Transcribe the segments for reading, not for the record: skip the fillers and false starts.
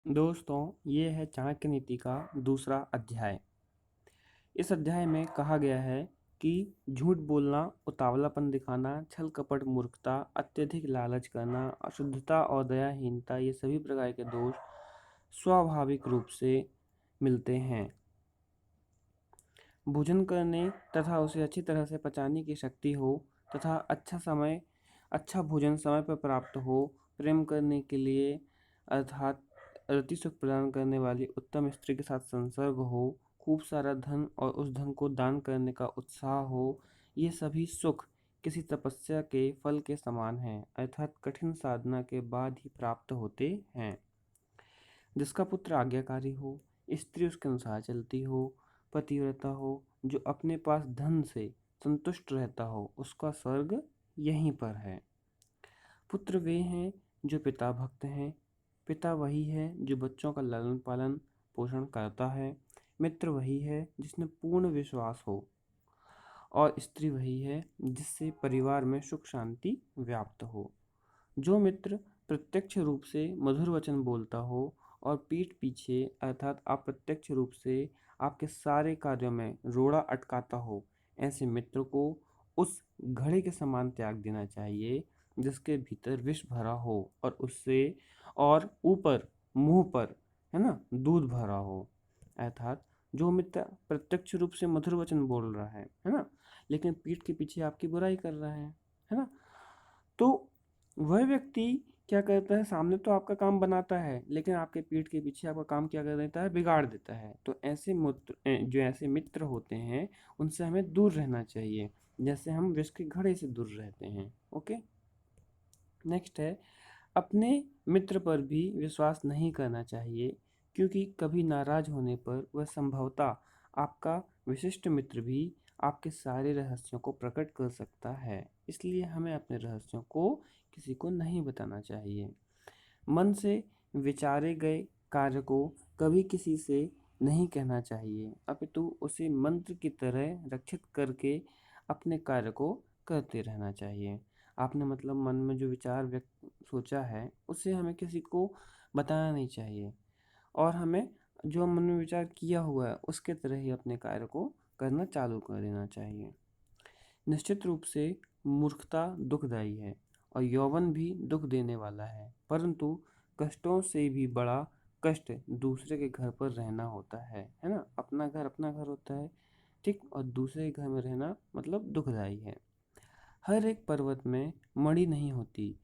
दोस्तों, ये है चाणक्य नीति का दूसरा अध्याय। इस अध्याय में कहा गया है कि झूठ बोलना, उतावलापन दिखाना, छल कपट, मूर्खता, अत्यधिक लालच करना, अशुद्धता और दयाहीनता ये सभी प्रकार के दोष स्वाभाविक रूप से मिलते हैं। भोजन करने तथा उसे अच्छी तरह से पचाने की शक्ति हो तथा अच्छा भोजन समय पर प्राप्त हो, प्रेम करने के लिए अर्थात रति सुख प्रदान करने वाली उत्तम स्त्री के साथ संसर्ग हो, खूब सारा धन और उस धन को दान करने का उत्साह हो, ये सभी सुख किसी तपस्या के फल के समान हैं, अर्थात कठिन साधना के बाद ही प्राप्त होते हैं। जिसका पुत्र आज्ञाकारी हो, स्त्री उसके अनुसार चलती हो, पतिव्रता हो, जो अपने पास धन से संतुष्ट रहता हो, उसका स्वर्ग यहीं पर है। पुत्र वे हैं जो पिता भक्त हैं, पिता वही है जो बच्चों का लालन पालन पोषण करता है, मित्र वही है जिसमें पूर्ण विश्वास हो, और स्त्री वही है जिससे परिवार में सुख शांति व्याप्त हो। जो मित्र प्रत्यक्ष रूप से मधुर वचन बोलता हो और पीठ पीछे अर्थात अप्रत्यक्ष रूप से आपके सारे कार्यों में रोड़ा अटकाता हो, ऐसे मित्र को उस घड़े के समान त्याग देना चाहिए जिसके भीतर विष भरा हो और उससे और ऊपर मुंह पर है ना दूध भरा हो। अर्थात जो मित्र प्रत्यक्ष रूप से मधुर वचन बोल रहा है ना, लेकिन पीठ के पीछे आपकी बुराई कर रहा है ना, तो वह व्यक्ति क्या करता है, सामने तो आपका काम बनाता है लेकिन आपके पीठ के पीछे आपका काम क्या कर देता है, बिगाड़ देता है। तो जो ऐसे मित्र होते हैं उनसे हमें दूर रहना चाहिए, जैसे हम विष के घड़े से दूर रहते हैं। ओके, नेक्स्ट है, अपने मित्र पर भी विश्वास नहीं करना चाहिए, क्योंकि कभी नाराज होने पर वह संभवतः आपका विशिष्ट मित्र भी आपके सारे रहस्यों को प्रकट कर सकता है। इसलिए हमें अपने रहस्यों को किसी को नहीं बताना चाहिए। मन से विचारे गए कार्य को कभी किसी से नहीं कहना चाहिए, अपितु उसे मंत्र की तरह रक्षित करके अपने कार्य को करते रहना चाहिए। आपने मतलब मन में जो विचार व्यक्त सोचा है उसे हमें किसी को बताना नहीं चाहिए, और हमें जो मन में विचार किया हुआ है उसके तरह ही अपने कार्य को करना चालू कर देना चाहिए। निश्चित रूप से मूर्खता दुखदायी है और यौवन भी दुख देने वाला है, परंतु कष्टों से भी बड़ा कष्ट दूसरे के घर पर रहना होता है ना। अपना घर होता है, ठीक, और दूसरे के घर में रहना मतलब दुखदाई है। हर एक पर्वत में मणि नहीं होती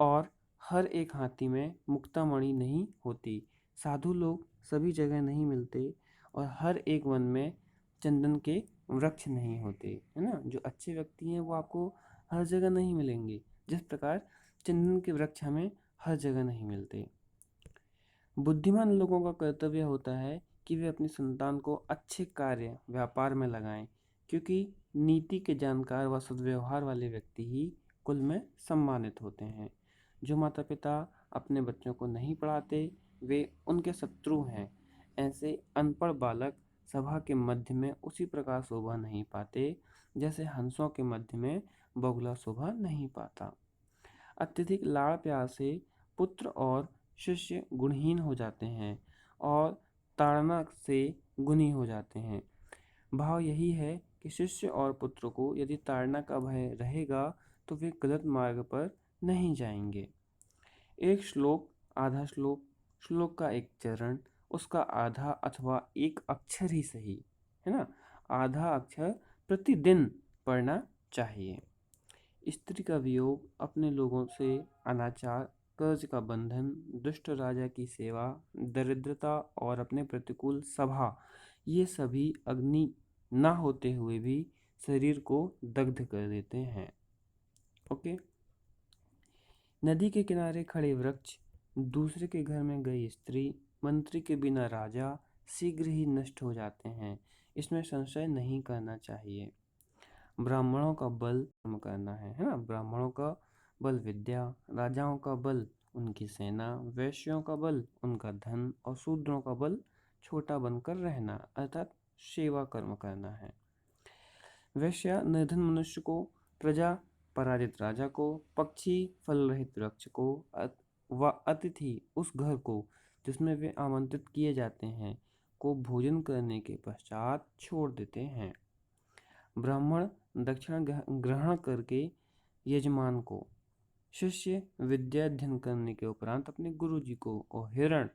और हर एक हाथी में मुक्ता मणि नहीं होती। साधु लोग सभी जगह नहीं मिलते और हर एक वन में चंदन के वृक्ष नहीं होते, है ना। जो अच्छे व्यक्ति हैं वो आपको हर जगह नहीं मिलेंगे, जिस प्रकार चंदन के वृक्ष हमें हर जगह नहीं मिलते। बुद्धिमान लोगों का कर्तव्य होता है कि वे अपनी संतान को अच्छे कार्य व्यापार में लगाएं, क्योंकि नीति के जानकार व सद्व्यवहार वाले व्यक्ति ही कुल में सम्मानित होते हैं। जो माता पिता अपने बच्चों को नहीं पढ़ाते वे उनके शत्रु हैं। ऐसे अनपढ़ बालक सभा के मध्य में उसी प्रकार शोभा नहीं पाते जैसे हंसों के मध्य में बगुला शोभा नहीं पाता। अत्यधिक लाड़ प्यार से पुत्र और शिष्य गुणहीन हो जाते हैं और ताड़ना से गुणी हो जाते हैं। भाव यही है कि शिष्य और पुत्र को यदि ताड़ना का भय रहेगा तो वे गलत मार्ग पर नहीं जाएंगे। एक श्लोक, आधा श्लोक, श्लोक का एक चरण, उसका आधा अथवा एक अक्षर ही सही, है ना, आधा अक्षर प्रतिदिन पढ़ना चाहिए। स्त्री का वियोग, अपने लोगों से अनाचार, कर्ज का बंधन, दुष्ट राजा की सेवा, दरिद्रता और अपने प्रतिकूल सभा, ये सभी अग्नि न होते हुए भी शरीर को दग्ध कर देते हैं। ओके, नदी के किनारे खड़े वृक्ष, दूसरे के घर में गई स्त्री, मंत्री के बिना राजा शीघ्र ही नष्ट हो जाते हैं, इसमें संशय नहीं करना चाहिए। ब्राह्मणों का बल कर्म करना है ना। ब्राह्मणों का बल विद्या, राजाओं का बल उनकी सेना, वैश्यों का बल उनका धन और शूद्रों का बल छोटा बनकर रहना अर्थात सेवा कर्म करना है। वैश्य निर्धन मनुष्य को, प्रजा पराजित राजा को, पक्षी फल रहित वृक्ष को व अतिथि उस घर को जिसमें वे आमंत्रित किए जाते हैं को भोजन करने के पश्चात छोड़ देते हैं। ब्राह्मण दक्षिणा ग्रहण करके यजमान को, शिष्य विद्या अध्ययन करने के उपरांत अपने गुरुजी को और हिरण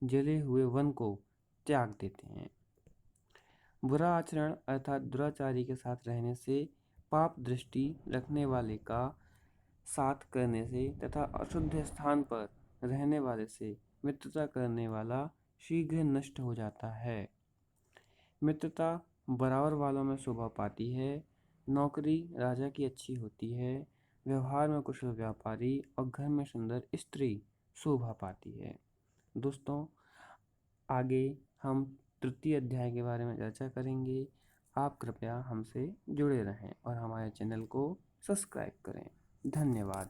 जले हुए वन को त्याग देते हैं। बुरा आचरण अर्थात दुराचारी के साथ रहने से, पाप दृष्टि रखने वाले का साथ करने से तथा अशुद्ध स्थान पर रहने वाले से मित्रता करने वाला शीघ्र नष्ट हो जाता है। मित्रता बराबर वालों में शोभा पाती है। नौकरी राजा की अच्छी होती है। व्यवहार में कुशल व्यापारी और घर में सुंदर स्त्री शोभा पाती है। दोस्तों, आगे हम तृतीय अध्याय के बारे में चर्चा करेंगे। आप कृपया हमसे जुड़े रहें और हमारे चैनल को सब्सक्राइब करें। धन्यवाद।